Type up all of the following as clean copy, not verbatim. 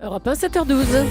Europe 1, 7h12.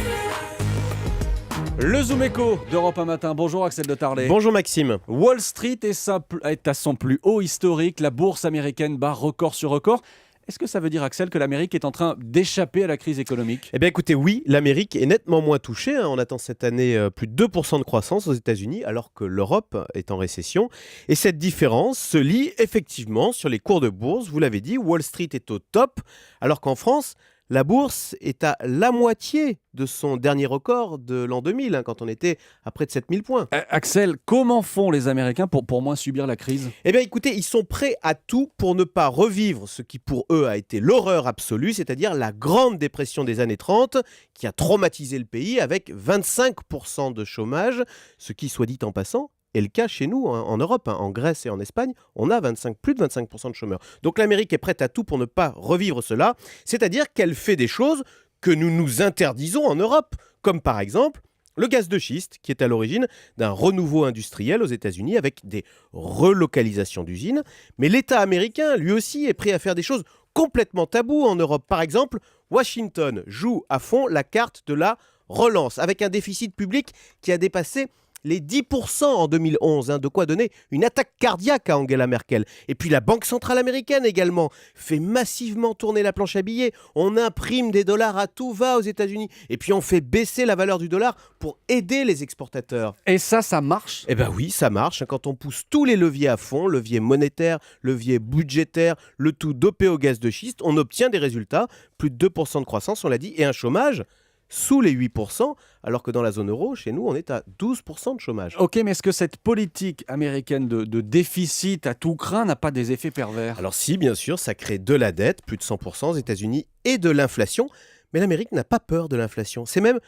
Le Zoom Echo d'Europe 1 matin. Bonjour Axel de Tarlet. Bonjour Maxime. Wall Street est à son plus haut historique. La bourse américaine bat record sur record. Est-ce que ça veut dire, Axel, que l'Amérique est en train d'échapper à la crise économique ? Eh bien écoutez, oui, l'Amérique est nettement moins touchée. On attend cette année plus de 2% de croissance aux États-Unis, alors que l'Europe est en récession. Et cette différence se lit effectivement sur les cours de bourse. Vous l'avez dit, Wall Street est au top, alors qu'en France, la bourse est à la moitié de son dernier record de l'an 2000, quand on était à près de 7000 points. Axel, comment font les Américains pour moins subir la crise ? Eh bien écoutez, ils sont prêts à tout pour ne pas revivre ce qui pour eux a été l'horreur absolue, c'est-à-dire la grande dépression des années 30 qui a traumatisé le pays avec 25% de chômage, ce qui, soit dit en passant, est le cas chez nous, en Europe, en Grèce et en Espagne, on a plus de 25% de chômeurs. Donc l'Amérique est prête à tout pour ne pas revivre cela, c'est-à-dire qu'elle fait des choses que nous nous interdisons en Europe, comme par exemple le gaz de schiste, qui est à l'origine d'un renouveau industriel aux États-Unis avec des relocalisations d'usines. Mais l'État américain, lui aussi, est prêt à faire des choses complètement taboues en Europe. Par exemple, Washington joue à fond la carte de la relance, avec un déficit public qui a dépassé les 10% en 2011, de quoi donner une attaque cardiaque à Angela Merkel. Et puis la Banque centrale américaine également fait massivement tourner la planche à billets. On imprime des dollars à tout va aux États-Unis. Et puis on fait baisser la valeur du dollar pour aider les exportateurs. Et ça marche ? Eh bien oui, ça marche. Quand on pousse tous les leviers à fond, levier monétaire, levier budgétaire, le tout dopé au gaz de schiste, on obtient des résultats. Plus de 2% de croissance, on l'a dit, et un chômage sous les 8%, alors que dans la zone euro, chez nous, on est à 12% de chômage. Ok, mais est-ce que cette politique américaine de déficit à tout crin n'a pas des effets pervers ? Alors si, bien sûr, ça crée de la dette, plus de 100% aux États-Unis, et de l'inflation, mais l'Amérique n'a pas peur de l'inflation. C'est même,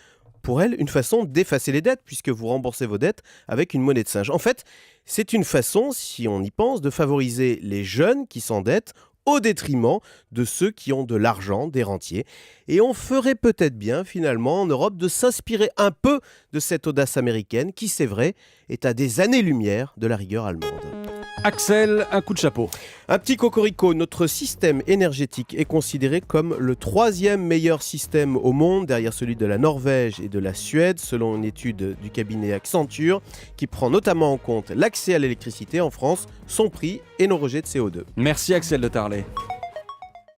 pour elle, une façon d'effacer les dettes, puisque vous remboursez vos dettes avec une monnaie de singe. En fait, c'est une façon, si on y pense, de favoriser les jeunes qui s'endettent au détriment de ceux qui ont de l'argent, des rentiers. Et on ferait peut-être bien, finalement, en Europe, de s'inspirer un peu de cette audace américaine qui, c'est vrai, est à des années-lumière de la rigueur allemande. Axel, un coup de chapeau. Un petit cocorico, notre système énergétique est considéré comme le 3e meilleur système au monde, derrière celui de la Norvège et de la Suède, selon une étude du cabinet Accenture, qui prend notamment en compte l'accès à l'électricité en France, son prix et nos rejets de CO2. Merci Axel de Tarlet.